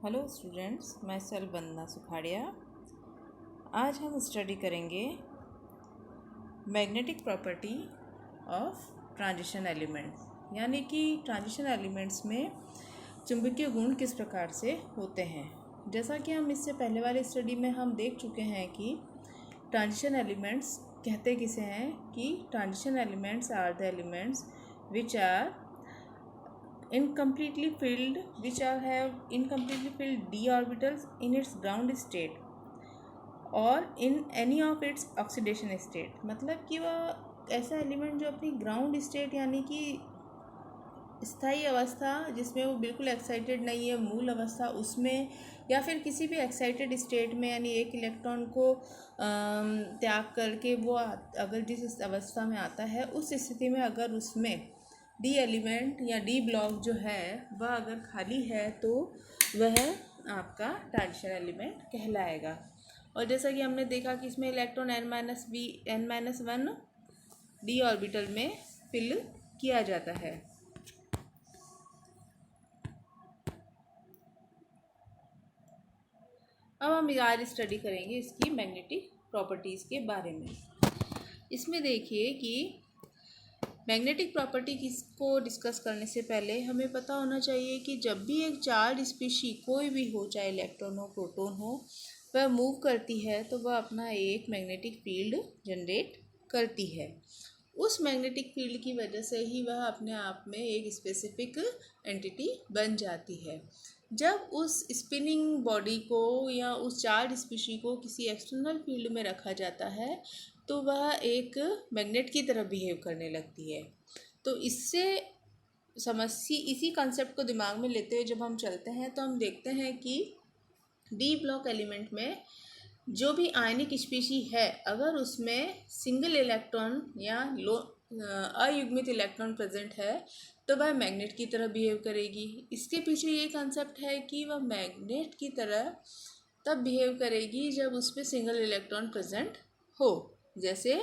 Hello students, मैं self वंदना सुखाड़िया। आज हम स्टडी करेंगे magnetic property of transition elements, यानी कि ट्रांजिशन एलिमेंट्स में चुंबकीय गुण किस प्रकार से होते हैं। जैसा कि हम इससे पहले वाले स्टडी में हम देख चुके हैं कि ट्रांजिशन एलिमेंट्स कहते किसे हैं कि transition elements are the elements which are incompletely filled which are have incompletely filled d orbitals in its ground state और in any of its oxidation state। मतलब कि वह ऐसा एलिमेंट जो अपनी ग्राउंड स्टेट यानी कि स्थायी अवस्था जिसमें वो बिल्कुल एक्साइटेड नहीं है, मूल अवस्था उसमें, या फिर किसी भी एक्साइटेड स्टेट में यानी एक इलेक्ट्रॉन को त्याग करके वो अगर जिस अवस्था में आता है उस स्थिति में अगर उसमें डी एलिमेंट या डी ब्लॉक जो है वह अगर खाली है तो वह आपका ट्रांजिशन एलिमेंट कहलाएगा। और जैसा कि हमने देखा कि इसमें इलेक्ट्रॉन n-1 डी ऑर्बिटल में फिल किया जाता है। अब हम यार स्टडी करेंगे इसकी मैग्नेटिक प्रॉपर्टीज़ के बारे में। इसमें देखिए कि मैग्नेटिक प्रॉपर्टी को डिस्कस करने से पहले हमें पता होना चाहिए कि जब भी एक चार्ज स्पीशी कोई भी हो, चाहे इलेक्ट्रॉन हो, प्रोटॉन हो, वह मूव करती है तो वह अपना एक मैग्नेटिक फील्ड जनरेट करती है। उस मैग्नेटिक फील्ड की वजह से ही वह अपने आप में एक स्पेसिफिक एंटिटी बन जाती है। जब उस स्पिनिंग बॉडी को या उस चार्ज स्पीशी को किसी एक्सटर्नल फील्ड में रखा जाता है तो वह एक मैग्नेट की तरह बिहेव करने लगती है। तो इससे इसी कॉन्सेप्ट को दिमाग में लेते हुए जब हम चलते हैं तो हम देखते हैं कि डी ब्लॉक एलिमेंट में जो भी आयनिक स्पीशी है अगर उसमें सिंगल इलेक्ट्रॉन या अयुग्मित इलेक्ट्रॉन प्रेजेंट है तो वह मैग्नेट की तरह बिहेव करेगी। इसके पीछे ये कॉन्सेप्ट है कि वह मैग्नेट की तरह तब बिहेव करेगी जब उसमें सिंगल इलेक्ट्रॉन प्रेजेंट हो। जैसे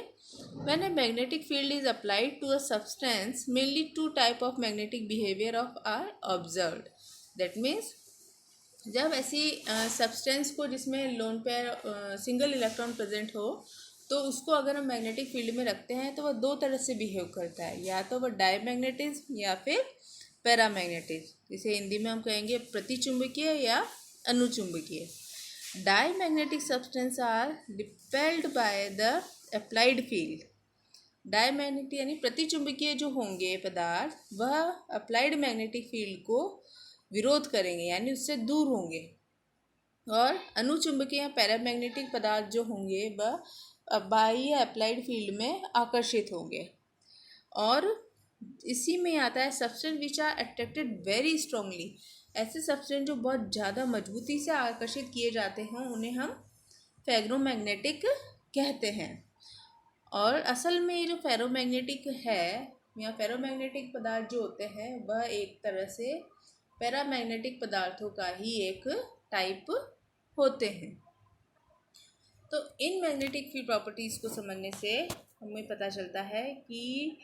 when a magnetic field is applied to a substance, mainly two type of magnetic behavior are observed। that means जब ऐसी सब्सटेंस को जिसमें lone pair single electron present हो तो उसको अगर हम मैग्नेटिक फील्ड में रखते हैं तो वह दो तरह से बिहेव करता है, या तो वह डायमैग्नेटिज्म या फिर पैरामैग्नेटिज्म। जिसे हिंदी में हम कहेंगे प्रतिचुंबकीय या अनुचुंबकीय। Diamagnetic substance are repelled by the applied field. Diamagnetic यानी प्रतिचुंबकीय जो होंगे पदार्थ वह अप्लाइड मैग्नेटिक फील्ड को विरोध करेंगे यानी उससे दूर होंगे, और अनुचुंबकीय या पैरामैग्नेटिक पदार्थ जो होंगे वह बाह्य अप्लाइड फील्ड में आकर्षित होंगे। और इसी में आता है substance which are attracted very strongly. ऐसे सब्सटेंस जो बहुत ज़्यादा मजबूती से आकर्षित किए जाते हैं उन्हें हम फेरोमैग्नेटिक कहते हैं। और असल में ये जो फेरोमैग्नेटिक है या फेरोमैग्नेटिक पदार्थ जो होते हैं वह एक तरह से पैरामैग्नेटिक पदार्थों का ही एक टाइप होते हैं। तो इन मैग्नेटिक फील्ड प्रॉपर्टीज़ को समझने से हमें पता चलता है कि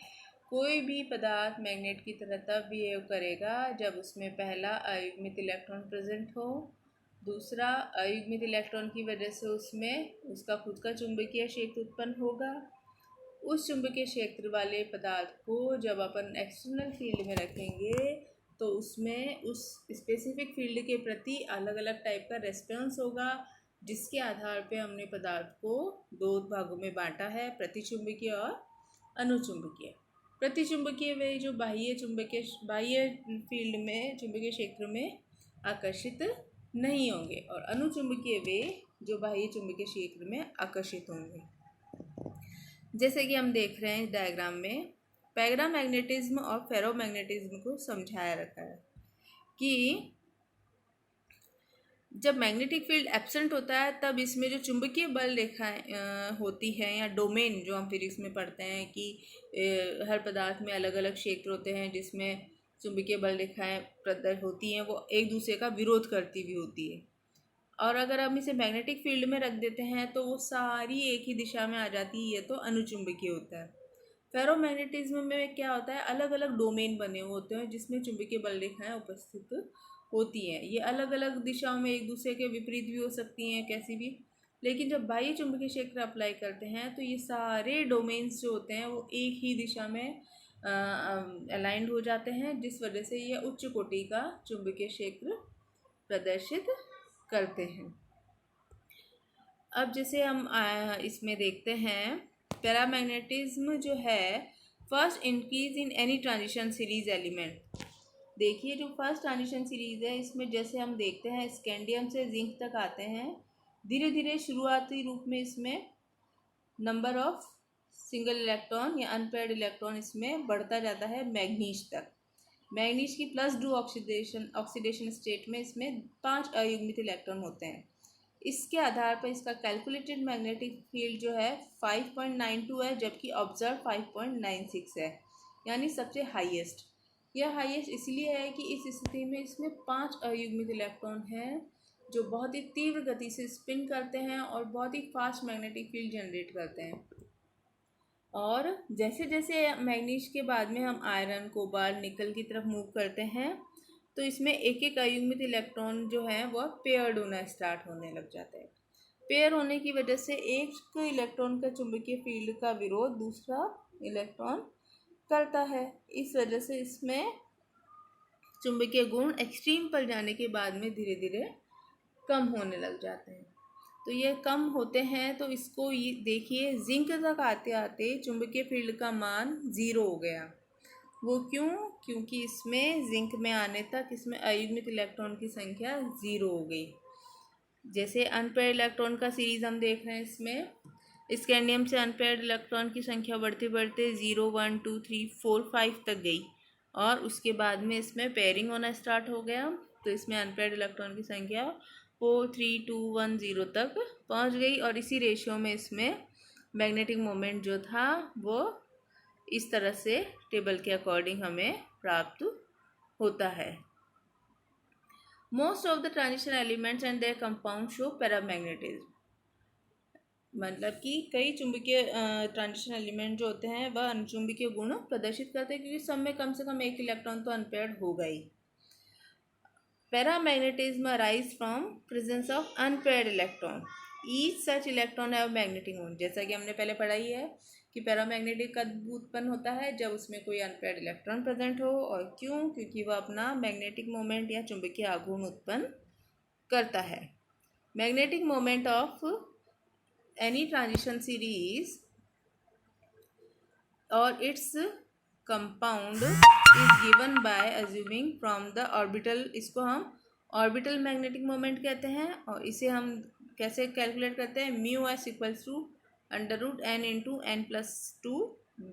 कोई भी पदार्थ मैग्नेट की तरह तब बिहेव करेगा जब उसमें पहला अयुग्मित इलेक्ट्रॉन प्रेजेंट हो, दूसरा अयुग्मित इलेक्ट्रॉन की वजह से उसमें उसका खुद का चुंबकीय क्षेत्र उत्पन्न होगा। उस चुंबकीय क्षेत्र वाले पदार्थ को जब अपन एक्सटर्नल फील्ड में रखेंगे तो उसमें उस स्पेसिफिक फील्ड के प्रति अलग अलग टाइप का रेस्पॉन्स होगा, जिसके आधार पे हमने पदार्थ को दो भागों में बांटा है, प्रतिचुंबकीय और अनुचुंबकीय। प्रतिचुंबकीय वे जो बाह्य फील्ड में चुंबकीय क्षेत्र में आकर्षित नहीं होंगे, और अनुचुंबकीय वे जो बाह्य चुंबकीय क्षेत्र में आकर्षित होंगे। जैसे कि हम देख रहे हैं इस डायग्राम में पैरामैग्नेटिज्म और फेरोमैग्नेटिज्म को समझाया रखा है कि जब मैग्नेटिक फील्ड एब्सेंट होता है तब इसमें जो चुंबकीय बल रेखाएं होती हैं या डोमेन जो हम फिजिक्स में पढ़ते हैं कि हर पदार्थ में अलग अलग क्षेत्र होते हैं जिसमें चुंबकीय बल रेखाएं प्रदर्शित होती हैं, वो एक दूसरे का विरोध करती भी होती है। और अगर हम इसे मैग्नेटिक फील्ड में रख देते हैं तो वो सारी एक ही दिशा में आ जाती है, ये तो अनुचुंबकीय होता है। फेरोमैग्नेटिज्म में क्या होता है, अलग अलग डोमेन बने हुए होते हैं जिसमें चुंबकीय बल रेखाएं उपस्थित होती हैं। ये अलग अलग दिशाओं में एक दूसरे के विपरीत भी हो सकती हैं, कैसी भी। लेकिन जब बाह्य चुंबकीय क्षेत्र अप्लाई करते हैं तो ये सारे डोमेन्स जो होते हैं वो एक ही दिशा में अलाइंड हो जाते हैं, जिस वजह से ये उच्च कोटि का चुंबकीय क्षेत्र प्रदर्शित करते हैं। अब जैसे हम इसमें देखते हैं, पैरामैग्नेटिज्म जो है first increase in any transition series element. देखिए जो फर्स्ट ट्रांजिशन सीरीज है इसमें जैसे हम देखते हैं स्कैंडियम से जिंक तक आते हैं, धीरे धीरे शुरुआती रूप में इसमें नंबर ऑफ सिंगल इलेक्ट्रॉन या अनपेयर्ड इलेक्ट्रॉन इसमें बढ़ता जाता है मैग्नीज तक। मैग्नीज की +2 ऑक्सीडेशन स्टेट में इसमें 5 अयुग्मित इलेक्ट्रॉन होते हैं। इसके आधार पर इसका कैलकुलेटेड मैग्नेटिक फील्ड जो है 5.92 है, जबकि ऑब्जर्व 5.96 है, यानी सबसे हाईएस्ट। यह हाईएस्ट इसलिए है कि इस स्थिति में इसमें 5 अयुग्मित इलेक्ट्रॉन हैं जो बहुत ही तीव्र गति से स्पिन करते हैं और बहुत ही फास्ट मैग्नेटिक फील्ड जनरेट करते हैं। और जैसे जैसे मैग्नीज के बाद में हम आयरन, कोबाल्ट, निकल की तरफ मूव करते हैं तो इसमें एक एक अयुग्मित इलेक्ट्रॉन जो है वह पेयर्ड होना स्टार्ट होने लग जाता है। पेयर होने की वजह से एक इलेक्ट्रॉन का चुंबकीय फील्ड का विरोध दूसरा इलेक्ट्रॉन करता है। इस वजह से इसमें चुंबकीय गुण एक्सट्रीम पर जाने के बाद में धीरे धीरे कम होने लग जाते हैं। तो ये कम होते हैं तो इसको ये देखिए जिंक तक आते आते चुंबकीय फील्ड का मान 0 हो गया। वो क्यों? क्योंकि इसमें जिंक में आने तक इसमें अयुग्मित इलेक्ट्रॉन की संख्या 0 हो गई। जैसे अनपेयर्ड इलेक्ट्रॉन का सीरीज हम देख रहे हैं, इसमें स्कैंडियम से अनपेयर्ड इलेक्ट्रॉन की संख्या बढ़ते बढ़ते 0, 1, 2, 3, 4, 5 तक गई और उसके बाद में इसमें पेयरिंग होना स्टार्ट हो गया। तो इसमें अनपेयर्ड इलेक्ट्रॉन की संख्या 4, 3, 2, 1, 0 तक पहुंच गई और इसी रेशियो में इसमें मैग्नेटिक मोमेंट जो था वो इस तरह से टेबल के अकॉर्डिंग हमें प्राप्त होता है। Most of the transition elements and there compound show paramagnetism. मतलब कि कई चुंबकीय ट्रांजिशन एलिमेंट जो होते हैं वह अनुचुंबकीय गुण प्रदर्शित करते हैं, क्योंकि सब में कम से कम एक इलेक्ट्रॉन तो अनपेयर्ड होगा ही। Paramagnetism arise from presence of unpaired electron. Each such electron have magnetic moment. जैसा कि हमने पहले पढ़ा ही है कि पैरामैग्नेटिक कब उत्पन्न होता है, जब उसमें कोई अनपेयर्ड इलेक्ट्रॉन प्रेजेंट हो। और क्यों? क्योंकि वह अपना मैग्नेटिक मोमेंट या चुंबकीय आघूर्ण उत्पन्न करता है। Magnetic moment of any transition series और its compound is given by assuming from the orbital. इसको हम ऑर्बिटल मैग्नेटिक मोमेंट कहते हैं और इसे हम कैसे कैलकुलेट करते हैं? μs equals to √n into n+2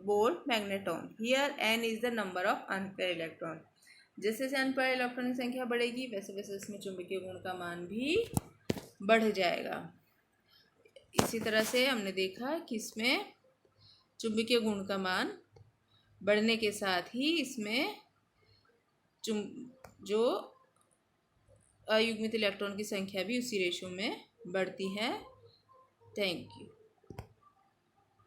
Bohr magneton. Here n is the number of unpaired electron. जैसे जैसे अनपेयर्ड इलेक्ट्रॉन की संख्या बढ़ेगी वैसे वैसे इसमें चुंबकीय गुण का मान भी बढ़ जाएगा। इसी तरह से हमने देखा कि इसमें चुंबकीय गुण का मान बढ़ने के साथ ही इसमें जो अयुग्मित इलेक्ट्रॉन की संख्या भी उसी रेशियो में बढ़ती है। Thank you.